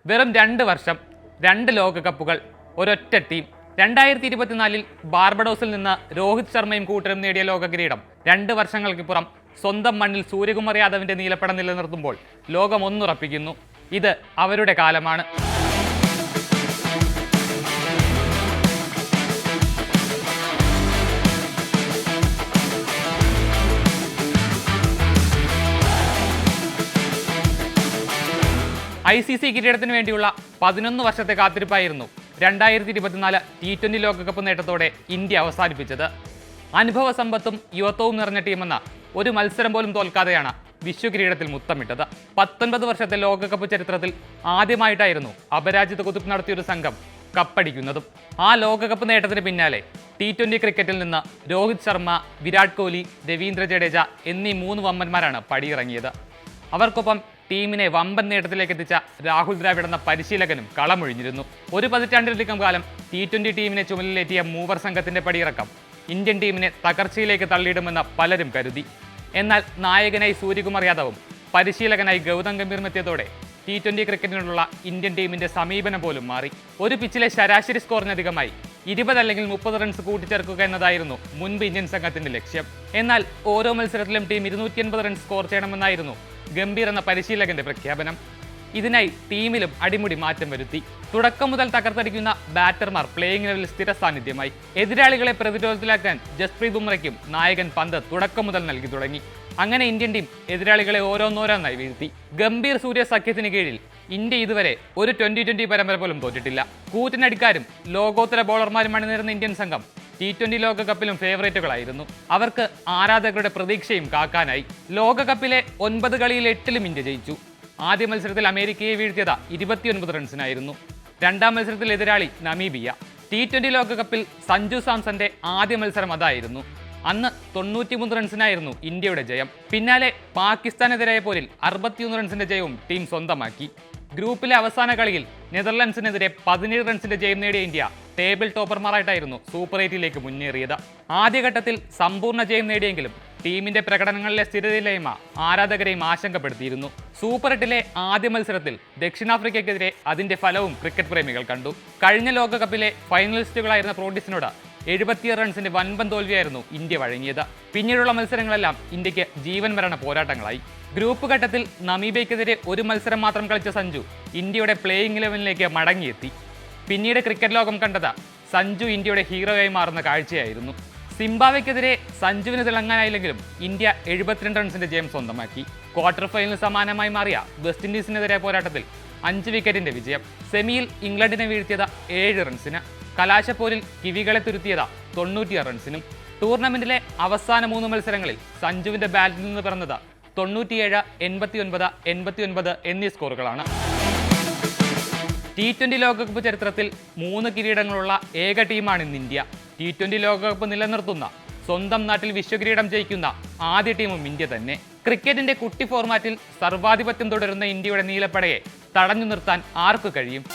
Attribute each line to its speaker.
Speaker 1: വെറും 2 വർഷം, 2 ലോകകപ്പുകൾ, ഒരൊറ്റ ടീം. 2024 ബാർബഡോസിൽ നിന്ന് രോഹിത് ശർമ്മയും കൂട്ടരും നേടിയ ലോക കിരീടം 2 വർഷങ്ങൾക്കിപ്പുറം സ്വന്തം മണ്ണിൽ സൂര്യകുമാർ യാദവിന്റെ നീലപ്പട നിലനിർത്തുമ്പോൾ ലോകം ഒന്നുറപ്പിക്കുന്നു, ഇത് അവരുടെ കാലമാണ്. ICC കിരീടത്തിന് വേണ്ടിയുള്ള 11 വർഷത്തെ കാത്തിരിപ്പായിരുന്നു 2024 T20 ലോകകപ്പ് നേട്ടത്തോടെ ഇന്ത്യ അവസാനിപ്പിച്ചത്. അനുഭവ സമ്പത്തും യുവത്വവും നിറഞ്ഞ ടീമെന്ന ഒരു മത്സരം പോലും തോൽക്കാതെയാണ് വിശ്വകിരീടത്തിൽ മുത്തമിട്ടത്. 19 വർഷത്തെ ലോകകപ്പ് ചരിത്രത്തിൽ ആദ്യമായിട്ടായിരുന്നു അപരാജിത കുതിപ്പ് നടത്തിയൊരു സംഘം കപ്പടിക്കുന്നതും. ആ ലോകകപ്പ് നേട്ടത്തിന് പിന്നാലെ T20 ക്രിക്കറ്റിൽ നിന്ന് രോഹിത് ശർമ്മ, വിരാട് കോഹ്ലി, രവീന്ദ്ര ജഡേജ എന്നീ 3 വമ്പന്മാരാണ് പടിയിറങ്ങിയത്. അവർക്കൊപ്പം ടീമിനെ വമ്പൻ നേട്ടത്തിലേക്ക് എത്തിച്ച രാഹുൽ ദ്രാവിഡ് എന്ന പരിശീലകനും കളമൊഴിഞ്ഞിരുന്നു. ഒരു പതിറ്റാണ്ടിലധികം കാലം T20 ടീമിനെ ചുമലിലേറ്റിയ മൂവർ സംഘത്തിന്റെ പടിയിറക്കം ഇന്ത്യൻ ടീമിനെ തകർച്ചയിലേക്ക് തള്ളിയിടുമെന്ന് പലരും കരുതി. എന്നാൽ നായകനായി സൂര്യകുമാർ യാദവും പരിശീലകനായി ഗൗതം ഗംഭീറും എത്തിയതോടെ T20 ക്രിക്കറ്റിനുള്ള ഇന്ത്യൻ ടീമിന്റെ സമീപനം പോലും മാറി. ഒരു പിച്ചിലെ ശരാശരി സ്കോറിനധികമായി 20 അല്ലെങ്കിൽ 30 റൺസ് കൂട്ടിച്ചേർക്കുക എന്നതായിരുന്നു മുൻപ് ഇന്ത്യൻ സംഘത്തിന്റെ ലക്ഷ്യം. എന്നാൽ ഓരോ മത്സരത്തിലും ടീം 280 റൺസ് സ്കോർ ചെയ്യണമെന്നായിരുന്നു ഗംഭീർ എന്ന പരിശീലകന്റെ പ്രഖ്യാപനം. ഇതിനായി ടീമിലും അടിമുടി മാറ്റം വരുത്തി. തുടക്കം മുതൽ തകർത്തടിക്കുന്ന ബാറ്റർമാർ പ്ലേയിങ് ലെവലിൽ സ്ഥിര സാന്നിധ്യമായി. എതിരാളികളെ പ്രതിരോധത്തിലാക്കാൻ ജസ്പ്രീത് ബുംറയ്ക്കും നായകൻ പന്ത് തുടക്കം മുതൽ നൽകി തുടങ്ങി. അങ്ങനെ ഇന്ത്യൻ ടീം എതിരാളികളെ ഓരോന്നോരോന്നായി വീഴ്ത്തി. ഗംഭീർ സൂര്യ സഖ്യത്തിന് കീഴിൽ ഇന്ത്യ ഇതുവരെ ഒരു 2020 പരമ്പര പോലും തോറ്റിട്ടില്ല. കൂറ്റിനടിക്കാരും ലോകോത്തര ബോളർമാരും അണിനിരുന്ന ഇന്ത്യൻ സംഘം T20 ലോകകപ്പിലും ഫേവറേറ്റുകളായിരുന്നു. അവർക്ക് ആരാധകരുടെ പ്രതീക്ഷയും കാക്കാനായി. ലോകകപ്പിലെ 9 കളിയിൽ 8ലും ഇന്ത്യ ജയിച്ചു. ആദ്യ മത്സരത്തിൽ അമേരിക്കയെ വീഴ്ത്തിയത് 29 റൺസിനായിരുന്നു. രണ്ടാം മത്സരത്തിൽ എതിരാളി നമീബിയ. T20 ലോകകപ്പിൽ സഞ്ജു സാംസന്റെ ആദ്യ മത്സരം അതായിരുന്നു. അന്ന് 93 റൺസിനായിരുന്നു ഇന്ത്യയുടെ ജയം. പിന്നാലെ പാകിസ്ഥാനെതിരായ പോരിൽ 61 റൺസിന്റെ ജയവും ടീം സ്വന്തമാക്കി. ഗ്രൂപ്പിലെ അവസാന കളിയിൽ നെതർലൻഡ്സിനെതിരെ 17 റൺസിന്റെ ജയം നേടിയ ഇന്ത്യ ടേബിൾ ടോപ്പർമാരായിട്ടായിരുന്നു സൂപ്പർ 8ലേക്ക് മുന്നേറിയത്. ആദ്യഘട്ടത്തിൽ സമ്പൂർണ്ണ ജയം നേടിയെങ്കിലും ടീമിന്റെ പ്രകടനങ്ങളിലെ സ്ഥിരതയില്ലായ്മ ആരാധകരെയും ആശങ്കപ്പെടുത്തിയിരുന്നു. സൂപ്പർ 8ലെ ആദ്യ മത്സരത്തിൽ ദക്ഷിണാഫ്രിക്കയ്ക്കെതിരെ അതിന്റെ ഫലവും ക്രിക്കറ്റ് പ്രേമികൾ കണ്ടു. കഴിഞ്ഞ ലോകകപ്പിലെ ഫൈനലിസ്റ്റുകളായിരുന്ന പ്രോട്ടീസിനോട് 76 റൺസിന്റെ വൻപൻ തോൽവിയായിരുന്നു ഇന്ത്യ വഴങ്ങിയത്. പിന്നീടുള്ള മത്സരങ്ങളെല്ലാം ഇന്ത്യക്ക് ജീവൻ മരണ പോരാട്ടങ്ങളായി. ഗ്രൂപ്പ് ഘട്ടത്തിൽ നമീബിയക്കെതിരെ ഒരു മത്സരം മാത്രം കളിച്ച സഞ്ജു ഇന്ത്യയുടെ പ്ലേയിങ് 11ലേക്ക് മടങ്ങിയെത്തി. പിന്നീട് ക്രിക്കറ്റ് ലോകം കണ്ടത് സഞ്ജു ഇന്ത്യയുടെ ഹീറോയായി മാറുന്ന കാഴ്ചയായിരുന്നു. സിംബാബ്വെക്കെതിരെ സഞ്ജുവിന് തിളങ്ങാനായില്ലെങ്കിലും ഇന്ത്യ 72 റൺസിന്റെ ജയം സ്വന്തമാക്കി. ക്വാർട്ടർ ഫൈനലിന് സമാനമായി മാറിയ വെസ്റ്റ് ഇൻഡീസിനെതിരെ പോരാട്ടത്തിൽ 5 വിക്കറ്റിന്റെ വിജയം. സെമിയിൽ ഇംഗ്ലണ്ടിനെ വീഴ്ത്തിയത് 7 റൺസിന്. കലാശപ്പോരിൽ കിവികളെ തുരുത്തിയത് 96 റൺസിനും. ടൂർണമെന്റിലെ അവസാന 3 മത്സരങ്ങളിൽ സഞ്ജുവിന്റെ ബാറ്റിൽ നിന്ന് പിറന്നത് 97, 89, 89 എന്നീ സ്കോറുകളാണ്. T20 ലോകകപ്പ് ചരിത്രത്തിൽ 3 കിരീടങ്ങളുള്ള ഏക ടീമാണ് ഇന്ന് ഇന്ത്യ. T20 ലോകകപ്പ് നിലനിർത്തുന്ന, സ്വന്തം നാട്ടിൽ വിശ്വകിരീടം ജയിക്കുന്ന ആദ്യ ടീമും ഇന്ത്യ തന്നെ. ക്രിക്കറ്റിന്റെ കുട്ടി ഫോർമാറ്റിൽ സർവാധിപത്യം തുടരുന്ന ഇന്ത്യയുടെ നീലപ്പടയെ തടഞ്ഞു നിർത്താൻ ആർക്ക് കഴിയും?